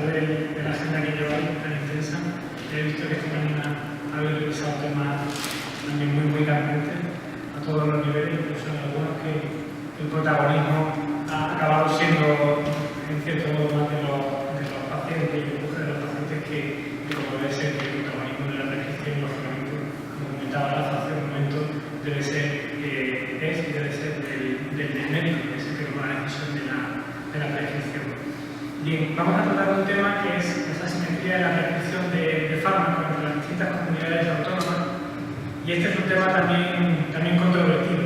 de la agenda que lleváis tan intensa, he visto que esta mañana habéis revisado temas también muy candentes a todos los niveles, incluso en algunos que el protagonismo ha acabado siendo, en cierto modo, más de los pacientes y el empuje de los pacientes que como debe ser el protagonismo de la prescripción, lógicamente, como comentaba Rafa hace un momento, debe ser del médico, que es el que toma la decisión de la prescripción. Bien, vamos a tratar un tema que es esa asimetría de la prescripción de fármacos entre las distintas comunidades autónomas, y este es un tema también controvertido.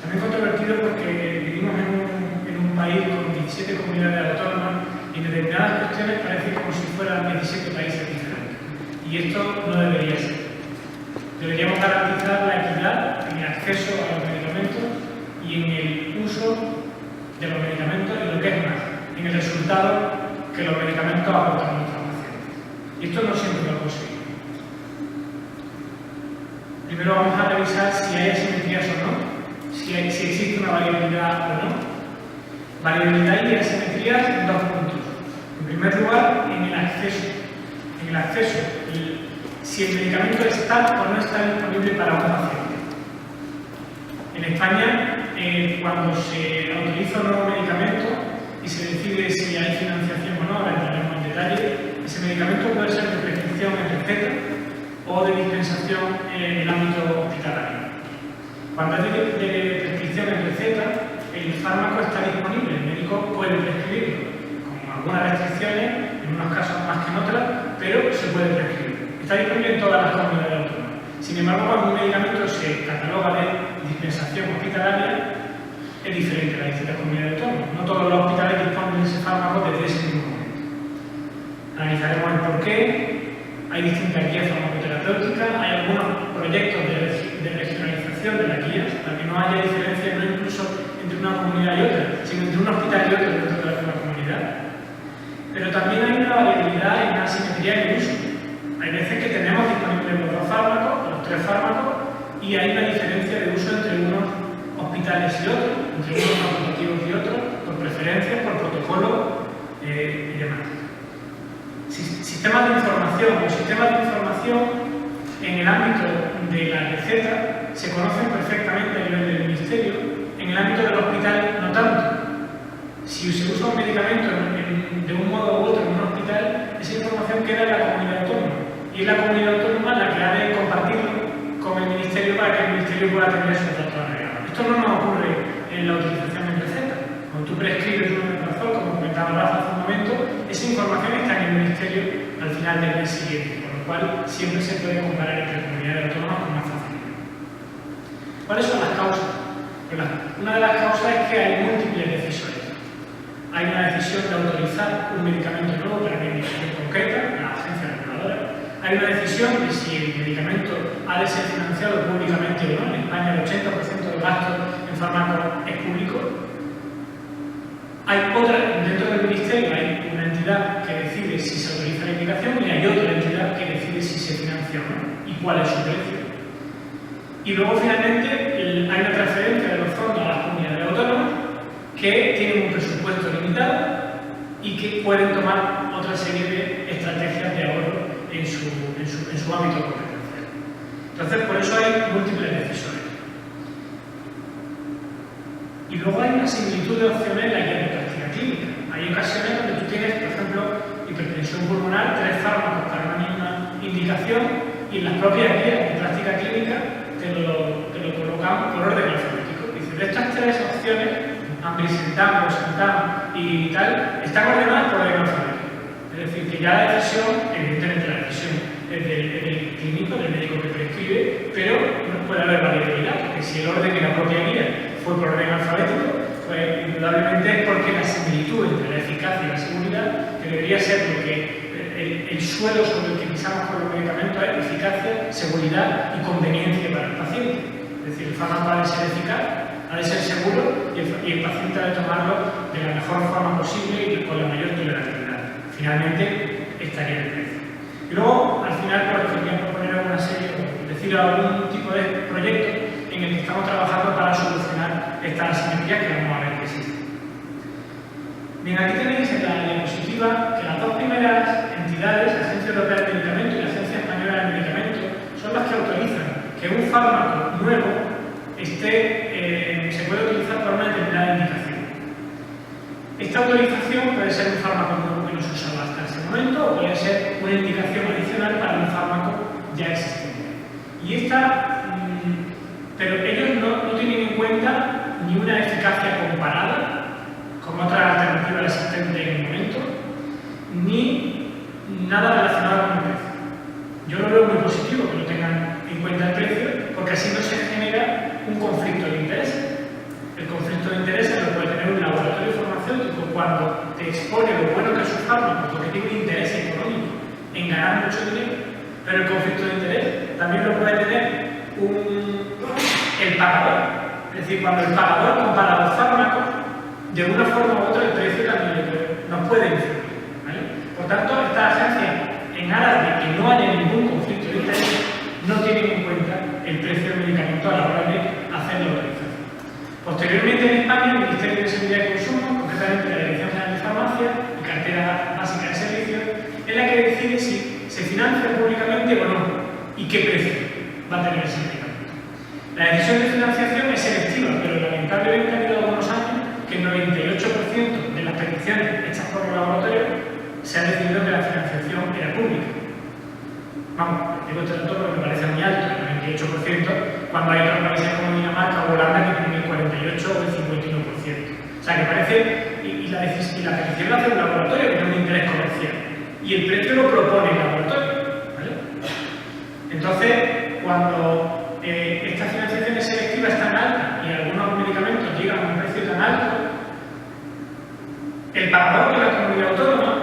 También controvertido porque vivimos en un país con 17 comunidades autónomas y en determinadas cuestiones parece como si fueran 17 países diferentes. Y esto no debería ser. Deberíamos garantizar la equidad en el acceso a los medicamentos y en el uso de los medicamentos y lo que es más, en el resultado que los medicamentos aportan a nuestros pacientes. Y esto no siempre lo conseguimos. Primero vamos a revisar si hay asimetrías o no, si existe una variabilidad o no. Variabilidad y asimetrías en dos puntos. En primer lugar, en el acceso. En el acceso, si el medicamento está o no está disponible para un paciente. En España, cuando se autoriza un nuevo medicamento y se decide si hay financiación o no, ahora entraremos en detalle, ese medicamento puede ser de prescripción en receta o de dispensación en el ámbito hospitalario. Cuando hay de prescripción en receta, el fármaco está disponible, el médico puede prescribirlo, con algunas restricciones, en unos casos más que en otras, pero se puede prescribir. Está disponible en todas las comunidades autónomas. Sin embargo, cuando un medicamento se cataloga de dispensación hospitalaria, es diferente a las distintas comunidades autónomas. No todos los hospitales disponen de ese fármaco desde ese mismo momento. Analizaremos el porqué. Hay distintas guías farmacoterapéuticas, hay algunos proyectos de regionalización de las guías para que no haya diferencia no incluso entre una comunidad y otra, sino entre un hospital y otro dentro de la misma comunidad. Pero también hay una variabilidad y una asimetría en el uso. Hay veces que tenemos disponibles los dos fármacos, los tres fármacos, y hay una diferencia de uso entre unos hospitales y otros, entre unos facultativos y otros, por preferencias, por protocolo y demás. Sistemas de información. Los sistemas de información en el ámbito de la receta se conocen perfectamente a nivel del ministerio, en el ámbito del hospital no tanto. Si se usa un medicamento de un modo u otro en un hospital, esa información queda en la comunidad autónoma. Y es la comunidad autónoma la que ha de compartirlo con el ministerio para que el ministerio pueda tener esos datos agregados. Esto no nos ocurre en la utilización en receta. Cuando tú prescribes un omeprazol, como comentaba Rafa hace un momento, esa información está en el ministerio al final del mes siguiente, con lo cual siempre se puede comparar entre comunidades autónomas con más facilidad. ¿Cuáles son las causas? Pues una de las causas es que hay múltiples decisores. Hay una decisión de autorizar un medicamento nuevo para una indicación concreta, la agencia reguladora. Hay una decisión de si el medicamento ha de ser financiado públicamente o no. En España el 80% del gasto en fármacos es público. Hay otra, dentro del ministerio hay una entidad que decide si se autoriza la indicación y hay otra entidad que decide si se financia o no y cuál es su precio. Y luego finalmente hay una transferencia de los fondos a las comunidades autónomas que tienen un presupuesto limitado y que pueden tomar otra serie de estrategias de ahorro en su ámbito competencial. Entonces, por eso hay múltiples decisores. Y luego hay una similitud de opciones en la guía de práctica clínica. Hay ocasiones donde tú tienes, por ejemplo, hipertensión pulmonar, 3 fármacos para una misma indicación y en las propias guías de práctica clínica te lo colocamos por orden alfabético. Dice, de estas 3 opciones, ambrisentan, bosentan y tal, están ordenadas por orden alfabético. Es decir, que ya la decisión, evidentemente la decisión es del clínico, del médico que prescribe, pero no puede haber variabilidad, porque si el orden de la propia guía fue por orden alfabético, pues indudablemente es porque la similitud entre la eficacia y la seguridad, que debería ser lo que el suelo sobre el que pisamos con los medicamentos es eficacia, seguridad y conveniencia para el paciente. Es decir, el fármaco ha de ser eficaz, ha de ser seguro y el paciente ha de tomarlo de la mejor forma posible y con la mayor tolerabilidad. Finalmente, estaría el precio. Y luego, al final, pues quería proponer una serie, decir algún tipo de proyecto en el que estamos trabajando para solucionar esta asimetría que vamos a ver que existe. Bien, aquí tenéis en la diapositiva que las dos primeras fármaco nuevo se puede utilizar para una determinada indicación. Esta autorización puede ser un fármaco nuevo que no se usaba hasta ese momento o puede ser una indicación adicional para un fármaco ya existente. Pero ellos no tienen en cuenta ni una eficacia comparada con otras alternativas existentes en el momento, ni nada relacionado con el precio. Yo lo veo muy positivo que no tengan en cuenta el precio, porque así no se genera un conflicto de interés. El conflicto de interés lo puede tener un laboratorio farmacéutico cuando te expone lo bueno que es su fármaco, porque tiene un interés económico en ganar mucho dinero, pero el conflicto de interés también lo puede tener el pagador. Es decir, cuando el pagador compara los fármacos, de una forma u otra el precio también nos puede influir, ¿vale? Por tanto, esta agencia, en aras de que no haya ningún conflicto de interés, no tiene en cuenta el precio del medicamento a la hora de hacer la autorización. Posteriormente, en España, el Ministerio de Seguridad y Consumo, concretamente la Dirección General de Farmacia y Cartera Básica de Servicios, es la que decide si se financia públicamente o no y qué precio va a tener ese medicamento. La decisión de financiación es selectiva, pero lamentablemente ha habido algunos años que el 98% de las peticiones hechas por los laboratorios se ha decidido que la financiación era pública. Vamos, digo este dato porque me parece muy alto, el 98%, cuando hay otros países como Dinamarca o Holanda que tienen el 48 o el 51%. O sea, que parece, y la petición la hace un laboratorio que tiene un interés comercial, y el precio lo propone el laboratorio, ¿vale? Entonces, cuando esta financiación selectiva es tan alta y algunos medicamentos llegan a un precio tan alto, el pagador de la comunidad autónoma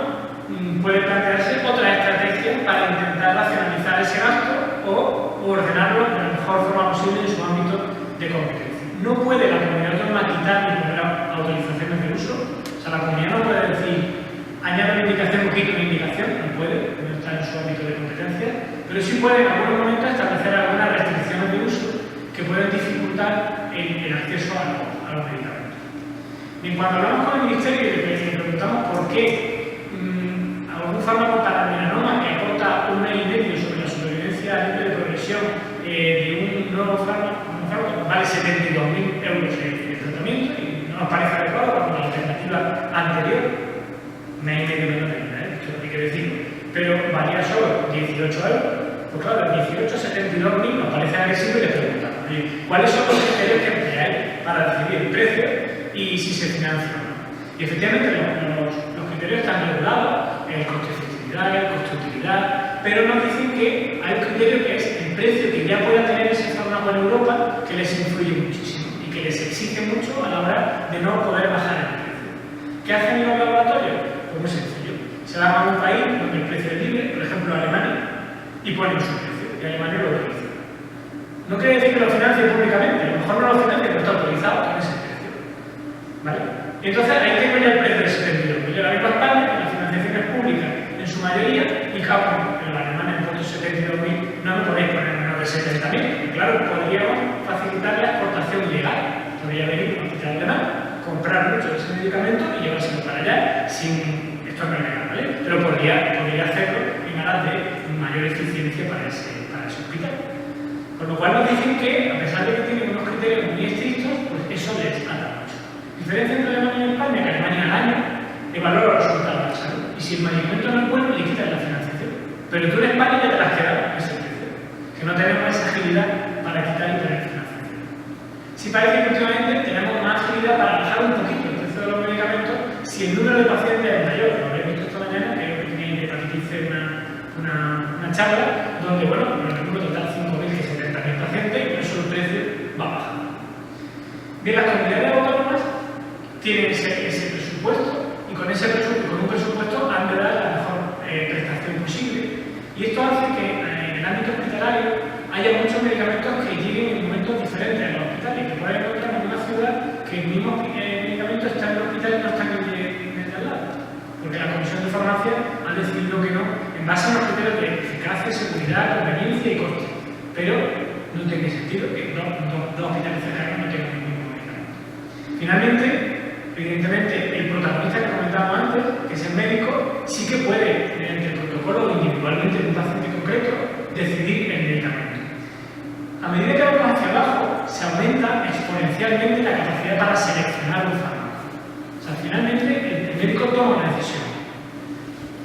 puede plantearse otra estrategia para intentar racionalizar ese gasto o ordenarlo de la mejor forma posible en su ámbito de competencia. No puede la comunidad autónoma quitar ni poner autorizaciones de uso. O sea, la comunidad no puede decir añade una indicación o quita una indicación, no puede, no está en su ámbito de competencia, pero sí puede en algunos momentos establecer algunas restricciones de uso que pueden dificultar el acceso a los medicamentos. Y cuando hablamos con el Ministerio y le preguntamos por qué algún fármaco para melanoma que aporta un mail medio sobre la supervivencia libre de progresión de un nuevo fármaco vale 72.000 euros de tratamiento y no nos parece adecuado cuando la alternativa anterior, mail medio menos de vida, esto hay que decirlo, pero valía solo 18 euros. Pues claro, de 18 a 72.000 nos parece agresivo y le preguntamos ¿cuáles son los criterios que empleáis para decidir el precio y si se financia o no? Y efectivamente los criterios están regulados, el coste-efectividad, el coste-utilidad, pero nos dicen que hay un criterio que es el precio que ya pueda tener ese fármaco en Europa, que les influye muchísimo y que les exige mucho a la hora de no poder bajar el precio. ¿Qué hacen los laboratorios? Pues muy sencillo. Se van a un país donde el precio es libre, por ejemplo Alemania, y ponen su precio, y Alemania lo autoriza. No quiere decir que lo financie públicamente, a lo mejor no lo financia, pero está autorizado con ese precio. ¿Vale? Y entonces ahí tengo ya el precio de 72.000. Yo la vengo a España, que la financiación es pública en su mayoría, y claro, en la alemana en puestos 72.000 no me podéis poner menos de 70.000. Y claro, podríamos facilitar la exportación legal. Podría venir un hospital alemán, comprar mucho de ese medicamento y llevárselo para allá sin. Esto no es legal, ¿vale? Pero podría hacerlo en aras de mayor eficiencia para ese hospital. Con lo cual nos dicen que, a pesar de que tienen unos criterios muy estrictos, pues eso les ata mucho. Diferencia entre Alemania y España, que Alemania al año evalúa los resultados de la salud. Y si el medicamento no es bueno, le quitan la financiación. Pero tú en España ya te las has quedado en ese precio. Que no tenemos esa agilidad para quitar y poner financiación. Sí parece que últimamente tenemos más agilidad para bajar un poquito el precio de los medicamentos si el número de pacientes es mayor. Lo habéis visto esta mañana, que tenéis de hepatitis C una charla donde, bueno, en el número total 5.000 que 70.000 pacientes y por eso el precio va bajando. Bien, las comunidades autónomas tienen ese presupuesto y con un presupuesto han de dar la mejor prestación posible. Y esto hace que en el ámbito hospitalario haya muchos medicamentos que lleguen en momentos diferentes a los hospitales y que pueden encontrar en una ciudad que el mismo medicamento está en el hospital y no está en el de al lado. Porque la Comisión de Farmacia ha decidido que no, en base a unos criterios de eficacia, seguridad, conveniencia y coste. Pero no tiene sentido que dos hospitales cercanos no tengan ningún medicamento. Finalmente, evidentemente, el protagonista que comentábamos antes, que es el médico, sí que puede, mediante el protocolo individualmente de un paciente concreto, decidir el medicamento. A medida que para seleccionar un fármaco. O sea, finalmente el médico toma una decisión.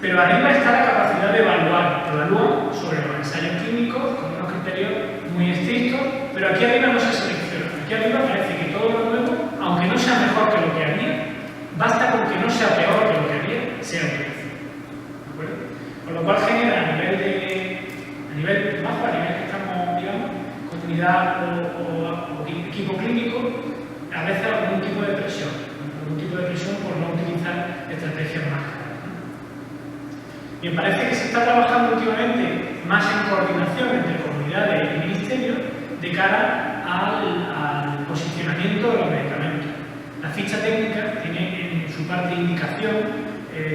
Pero arriba está la capacidad de evaluar. Evalúan sobre los ensayos clínicos con unos criterios muy estrictos, pero aquí arriba no se selecciona. Aquí arriba parece que todo lo nuevo, aunque no sea mejor que lo que había, basta con que no sea peor que lo que había, sea utiliza. ¿De acuerdo? Con lo cual genera a nivel bajo, a nivel que estamos, digamos, comunidad o equipo clínico, a veces algún tipo de presión por no utilizar estrategias más caras. Y me parece que se está trabajando últimamente más en coordinación entre comunidades y ministerios de cara al posicionamiento de los medicamentos. La ficha técnica tiene en su parte de indicación,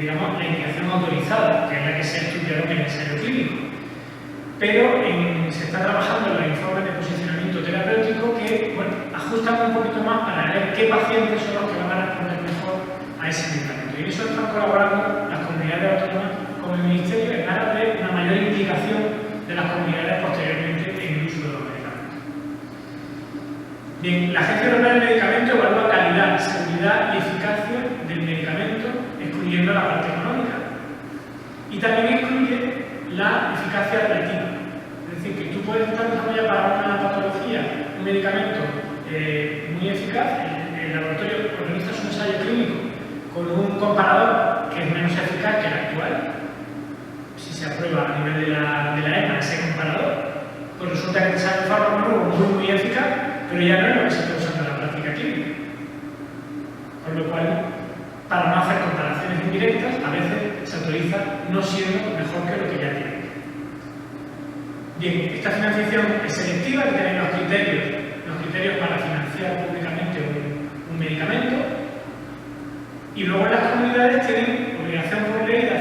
digamos, la indicación autorizada, que es la que se ha estudiado en el ensayo clínico. Pero se está trabajando en los informes de posicionamiento terapéutico que, bueno, ajustan un poquito más para ver qué pacientes son los que van a responder mejor a ese medicamento. Y en eso están colaborando las comunidades autónomas con el Ministerio en aras de una mayor implicación de las comunidades posteriormente en el uso de los medicamentos. Bien, la Agencia Europea del Medicamento evalúa calidad, seguridad y eficacia del medicamento, excluyendo la parte económica. Y también excluye la eficacia relativa. Es decir, que tú puedes estar desarrollando para una patología un medicamento muy eficaz, el laboratorio organiza un ensayo clínico con un comparador que es menos eficaz que el actual. Si se aprueba a nivel de la EMA ese comparador, pues resulta que te sale un fármaco nuevo muy eficaz, pero ya no es lo que se está usando en la práctica clínica. Con lo cual, para no hacer comparaciones indirectas, a veces se autoriza no siendo mejor que lo que ya tiene. Bien, esta financiación es selectiva, que tiene los criterios para financiar públicamente un medicamento, y luego las comunidades tienen obligación por ley de